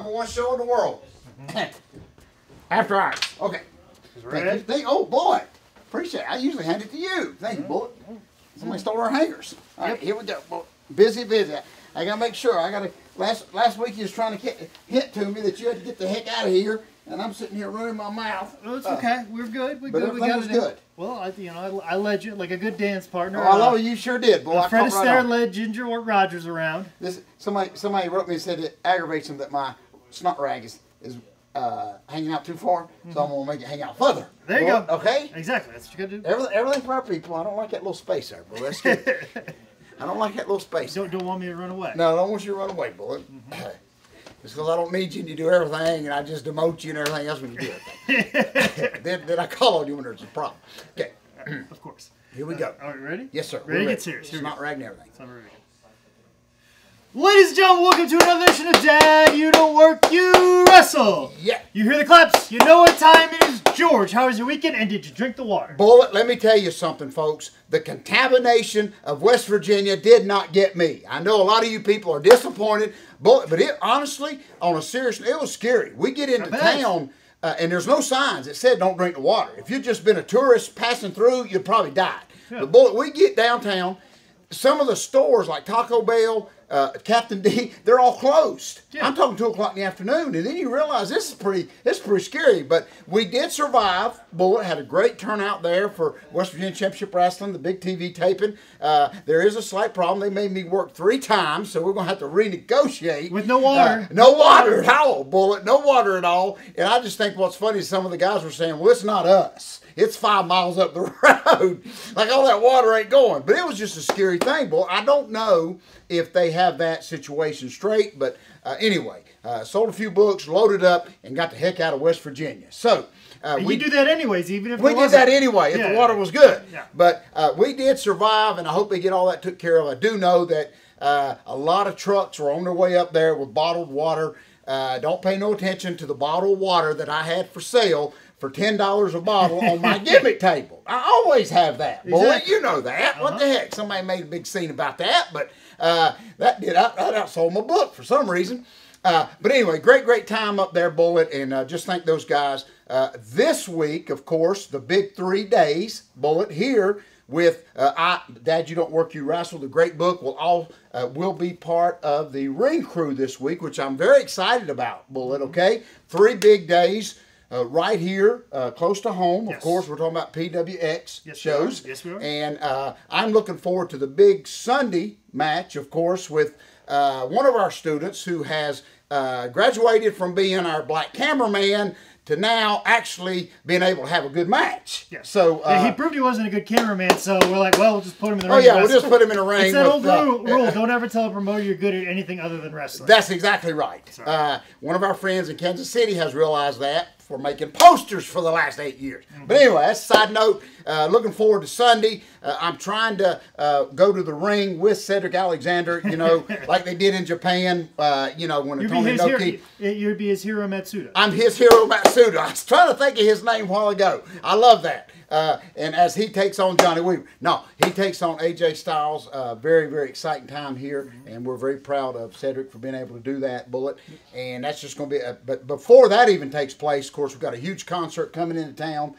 #1 show in the world. After hours. Okay. Ready? Oh, boy. Appreciate it. I usually hand it to you. Thank you, Bullet. Somebody stole our hangers. All right, here we go. Bullet. Busy. I got to make sure. Last week you was trying to hint to me that you had to get the heck out of here, and I'm sitting here running my mouth. Oh, it's okay. We're good. But everything was good. Well, I led you like a good dance partner. Oh, I know you sure did, boy. Fred Astaire led Ginger Rogers around. Somebody wrote me and said it aggravates him that my snot rag is hanging out too far, so I'm going to make it hang out further. There you go. Okay? Exactly. That's what you got to do. Everything for our people. I don't like that little space there, boy. That's good. I don't like that little space. Don't want me to run away. No, I don't want you to run away, Bullet. Just because I don't need you and you do everything, and I just demote you and everything else when you do everything. then I call on you when there's a problem. Okay. Of course. Here we go. Are we ready? Yes, sir. Ready to get serious. It's not ragging everything. Ladies and gentlemen, welcome to another edition of Dad, You Don't Work, You Wrestle. Yeah. You hear the claps. You know what time it is. George, how was your weekend, and did you drink the water? Bullet, let me tell you something, folks. The contamination of West Virginia did not get me. I know a lot of you people are disappointed, but it honestly, on a serious, it was scary. We get into town, and there's no signs that said don't drink the water. If you'd just been a tourist passing through, you'd probably died. Yeah. But Bullet, we get downtown, some of the stores like Taco Bell, Captain D, they're all closed. Yeah. I'm talking 2 o'clock in the afternoon, and then you realize it's pretty scary. But we did survive. Bullet had a great turnout there for West Virginia Championship Wrestling, the big TV taping. There is a slight problem. They made me work 3 times, so we're going to have to renegotiate. With no water. No water at all, Bullet. No water at all. And I just think what's funny is some of the guys were saying, well, it's not us. It's 5 miles up the road. Like all that water ain't going. But it was just a scary thing, boy. I don't know if they have that situation straight. But anyway, sold a few books, loaded up, and got the heck out of West Virginia. So we do that anyways, even if we did that anyway, if the water was good. Yeah. But we did survive, and I hope they get all that took care of. I do know that a lot of trucks were on their way up there with bottled water. Don't pay no attention to the bottled water that I had for sale for $10 a bottle on my gimmick table. I always have that. Exactly. Boy, you know that. What the heck? Somebody made a big scene about that, but that outsold my book for some reason. But anyway, great time up there, Bullet, and just thank those guys. This week, of course, the big 3 days, Bullet, here with Dad, You Don't Work, You Wrestle. The great book will be part of the ring crew this week, which I'm very excited about, Bullet, okay? 3 big days. Right here, close to home. Of course, we're talking about PWX shows. Yes, we are. And I'm looking forward to the big Sunday match, of course, with one of our students who has graduated from being our black cameraman to now actually being able to have a good match. Yes. So he proved he wasn't a good cameraman, so we're like, well, we'll just put him in the ring. Oh yeah, we'll just put him in a ring. It's that old rule. Don't ever tell a promoter you're good at anything other than wrestling. That's exactly right. One of our friends in Kansas City has realized that for making posters for the last 8 years. But anyway, that's a side note. Looking forward to Sunday. I'm trying to go to the ring with Cedric Alexander, you know, like they did in Japan, you know, when Tony Inoki. You'd be his Hiro Matsuda. I'm his Hiro Matsuda. I was trying to think of his name a while ago. I love that. And as he takes on Johnny Weaver. No, he takes on AJ Styles. Very exciting time here. And we're very proud of Cedric for being able to do that, Bullet. And that's just going to be, but before that even takes place, of course, we've got a huge concert coming into town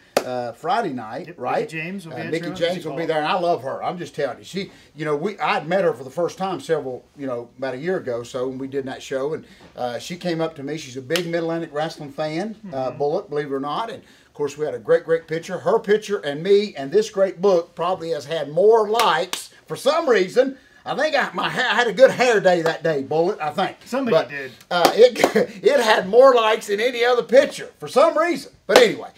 Friday night, right? Mickey James will be Mickey James will be there, and I love her. I'm just telling you. She, you know, I'd met her for the first time about a year ago, so when we did that show, and she came up to me. She's a big Mid-Atlantic wrestling fan, Bullet, believe it or not, and of course, we had a great picture. Her picture and me and this great book probably has had more likes for some reason. I think I had a good hair day that day, Bullet, I think. Somebody did. It had more likes than any other picture for some reason. But anyway,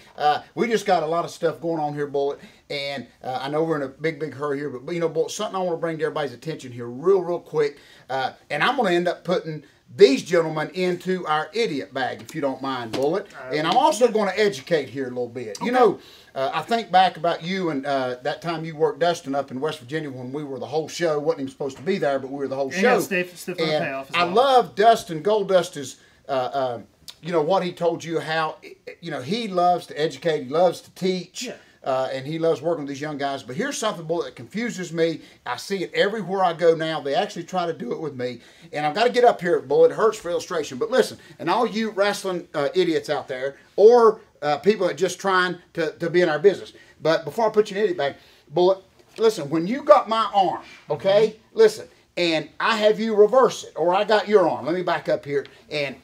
we just got a lot of stuff going on here, Bullet. And I know we're in a big hurry here. But, you know, Bullet, something I want to bring to everybody's attention here real quick. And I'm going to end up putting these gentlemen into our idiot bag, if you don't mind, Bullet. And I'm also going to educate here a little bit. Okay. You know, I think back about you and that time you worked Dustin up in West Virginia when we were the whole show. Wasn't even supposed to be there, but we were the whole show. Stiff on the payoff as well. I love Dustin. Goldust is, you know, what he told you, how, you know, he loves to educate. He loves to teach. Yeah. and he loves working with these young guys. But here's something, Bullet, that confuses me. I see it everywhere I go now. They actually try to do it with me. And I've got to get up here, Bullet. It hurts for illustration. But listen, and all you wrestling idiots out there, or people that just trying to be in our business. But before I put you in an idiot bag, Bullet, listen, when you got my arm, okay, listen, and I have you reverse it, or I got your arm. Let me back up here, and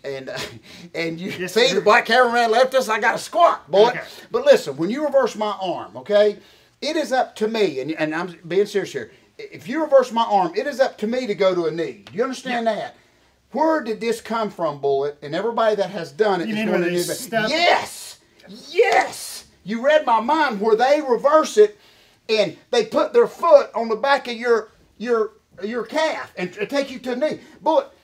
you see the black cameraman left us. I got a squat, boy. Okay. But listen, when you reverse my arm, okay, it is up to me, and I'm being serious here. If you reverse my arm, it is up to me to go to a knee. Do you understand that? Where did this come from, Bullet? And everybody that has done it is going to do. Yes, yes. You read my mind where they reverse it, and they put their foot on the back of your calf and take you to the knee. But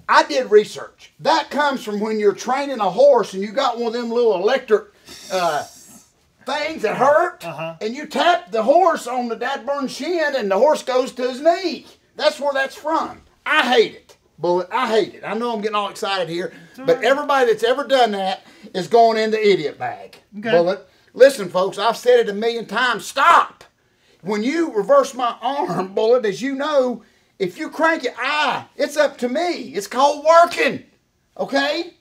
I did research. That comes from when you're training a horse and you got one of them little electric things that hurt, and you tap the horse on the dadburn shin and the horse goes to his knee. That's where that's from. I hate it, Bullet. I hate it. I know I'm getting all excited here, but everybody that's ever done that is going in the idiot bag. Okay. Bullet. Listen, folks, I've said it a million times. Stop. When you reverse my arm, Bullet, as you know, if you crank it, it's up to me. It's called working, okay?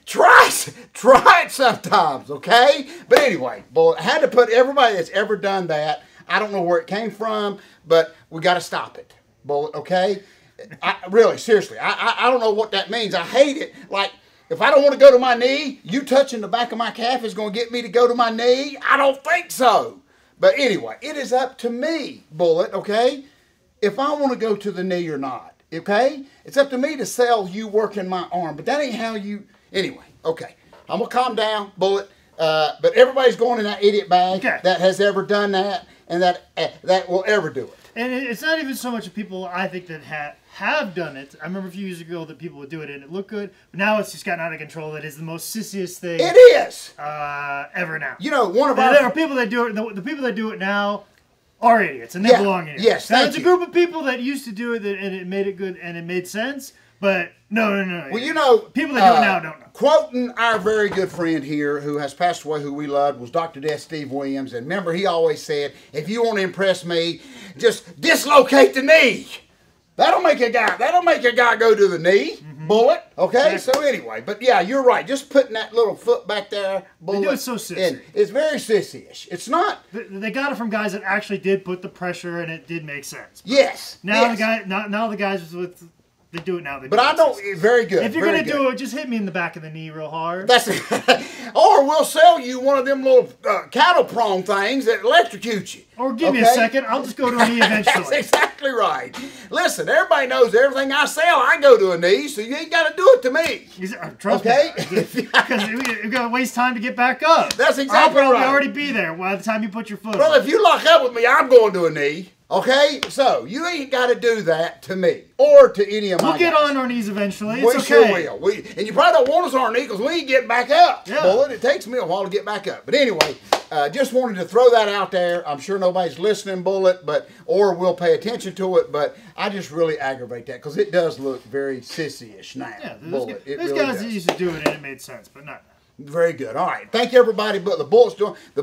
Try it sometimes, okay? But anyway, Bullet, I had to put everybody that's ever done that. I don't know where it came from, but we got to stop it, Bullet, okay? Really, seriously, I don't know what that means. I hate it. Like, if I don't want to go to my knee, you touching the back of my calf is going to get me to go to my knee? I don't think so. But anyway, it is up to me, Bullet, okay? If I want to go to the knee or not, okay? It's up to me to sell you working my arm, but that ain't how you... Anyway, okay. I'm going to calm down, Bullet, but everybody's going in that idiot bag that has ever done that and that will ever do it. And it's not even so much of people, I think, that have done it. I remember a few years ago that people would do it and it looked good, but now it's just gotten out of control. It is the most sissiest thing. It is ever now. You know, there are people that do it. The people that do it now are idiots, and they belong in here. Yes, there's a group of people that used to do it, and it made it good and it made sense. But no. Well, you know, people that do it now don't know. Quoting our very good friend here, who has passed away, who we loved, was Dr. Death Steve Williams. And remember, he always said, "If you want to impress me, just dislocate the knee." That'll make a guy go to the knee, Bullet. Okay, so anyway, but yeah, you're right. Just putting that little foot back there, Bullet. They do it so sissy. It's very sissy-ish. It's not. They got it from guys that actually did put the pressure, and it did make sense. Yes. Now the guys with. They do it now. But I don't. Very good. If you're gonna do it, just hit me in the back of the knee real hard. That's it. Or we'll sell you one of them little cattle prong things that electrocute you. Or give me a second. I'll just go to a knee eventually. That's exactly right. Listen, everybody knows everything I sell, I go to a knee, so you ain't got to do it to me. Trust me. Because you're gonna waste time to get back up. That's exactly I'll probably right. already be there by the time you put your foot Well, on. if you lock up with me, I'm going to a knee. Okay, so you ain't got to do that to me or to any of my We'll get guys. on our knees eventually. We sure will. And you probably don't want us on our knees because we ain't getting back up. Yeah. Bullet, it takes me a while to get back up. But anyway, just wanted to throw that out there. I'm sure nobody's listening, Bullet, or will pay attention to it. But I just really aggravate that because it does look very sissy-ish now. Yeah, Bullet. there's guys that used to do it and it made sense, but not now. Very good. All right. Thank you, everybody. But the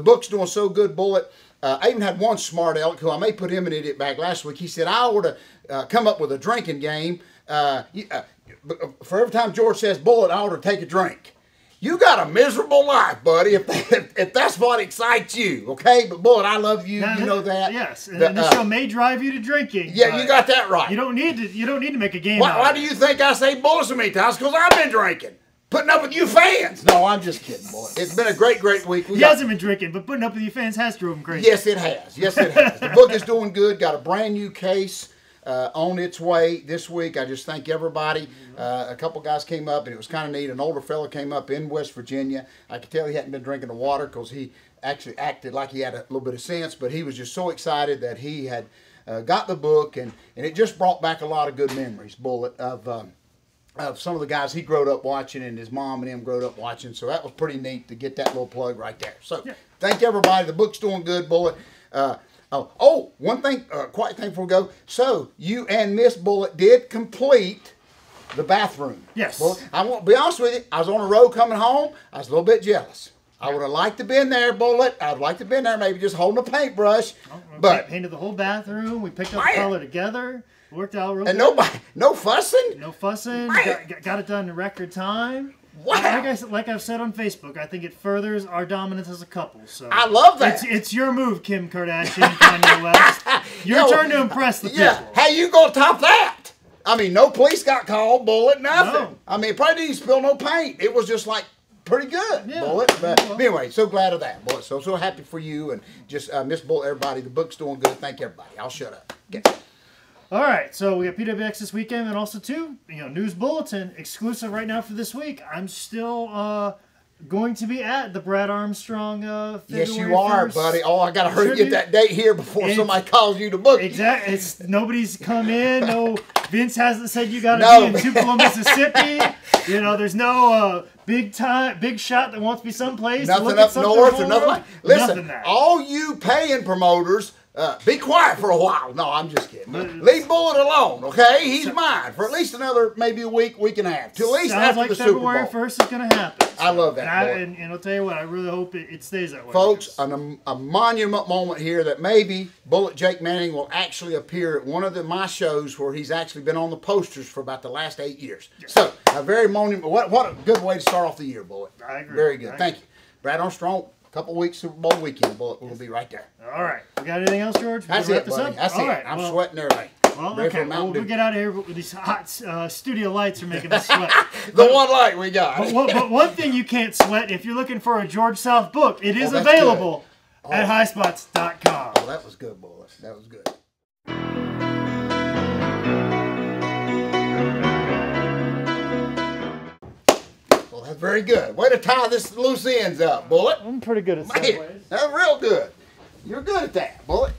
book's doing so good, Bullet. I even had one smart aleck who I may put him in an idiot bag last week. He said, I ought to come up with a drinking game. For every time George says Bullet, I ought to take a drink. You got a miserable life, buddy, if that's what excites you, okay? But Bullet, I love you. You know that. Yes, and this show may drive you to drinking. Yeah, you got that right. You don't need to make a game. Why do you think I say Bullet so many times? Because I've been drinking. Putting up with you fans. No, I'm just kidding, boy. It's been a great week. He hasn't been drinking, but putting up with you fans has drove him crazy. Yes, it has. Yes, it has. The book is doing good. Got a brand new case on its way this week. I just thank everybody. A couple guys came up, and it was kind of neat. An older fella came up in West Virginia. I could tell he hadn't been drinking the water because he actually acted like he had a little bit of sense, but he was just so excited that he had got the book, and it just brought back a lot of good memories, Bullet, of some of the guys he growed up watching and his mom and him growed up watching. So that was pretty neat to get that little plug right there. So thank everybody. The book's doing good, Bullet. One thing, quiet thing before we go. So you and Miss Bullet did complete the bathroom. Yes. Bullet. I won't be honest with you. I was on the road coming home. I was a little bit jealous. I would have liked to been there, Bullet. I'd like to been there, maybe just holding a paintbrush. But painted the whole bathroom. We picked up the color together. Worked out real and good. no fussing. No fussing. Got it done in record time. Wow. Like I've said on Facebook, I think it furthers our dominance as a couple. So I love that. It's your move, Kim Kardashian, Kanye West. Your turn to impress the people. How you gonna top that? I mean, no police got called, Bullet, nothing. No. I mean, probably didn't spill no paint. It was just like pretty good, Bullet. But anyway, so glad of that, Bullet. So happy for you, and just Miss Bullet, everybody. The book's doing good. Thank everybody. I'll shut up. Okay. All right, so we got PWX this weekend, and also too, news bulletin exclusive right now for this week. I'm still going to be at the Brad Armstrong. February yes, you are, 1st. buddy. Oh, I gotta hurry get that date here before somebody calls you to book. Exactly. Nobody's come in. No, Vince hasn't said you got to be in Tupelo, Mississippi. There's no big shot that wants to be someplace. Nothing up north or nothing. Listen, all you paying promoters. Be quiet for a while. No, I'm just kidding. Leave Bullet alone, okay? He's mine for at least another, maybe a week and a half. To at least after the Super Bowl. February 1st is going to happen. I love that. And I'll tell you what, I really hope it stays that way. Folks, a monument moment here that maybe Bullet Jake Manning will actually appear at one of my shows where he's actually been on the posters for about the last 8 years. Yes. So, a very monument. What a good way to start off the year, Bullet. I agree. Very good. Thank you. Brad Armstrong. Couple weeks Super Bowl weekend, Bullet. We'll be right there. All right. We got anything else, George? That's it, buddy. That's it. Right. I'm sweating everything. Well, okay. Well, we'll get out of here. These hot studio lights are making us sweat. One light we got. But one thing you can't sweat, if you're looking for a George South book, it is available at highspots.com. Oh, that was good, Bullet. That was good. That's very good. Way to tie this loose ends up, Bullet. I'm pretty good at segues. That's real good. You're good at that, Bullet.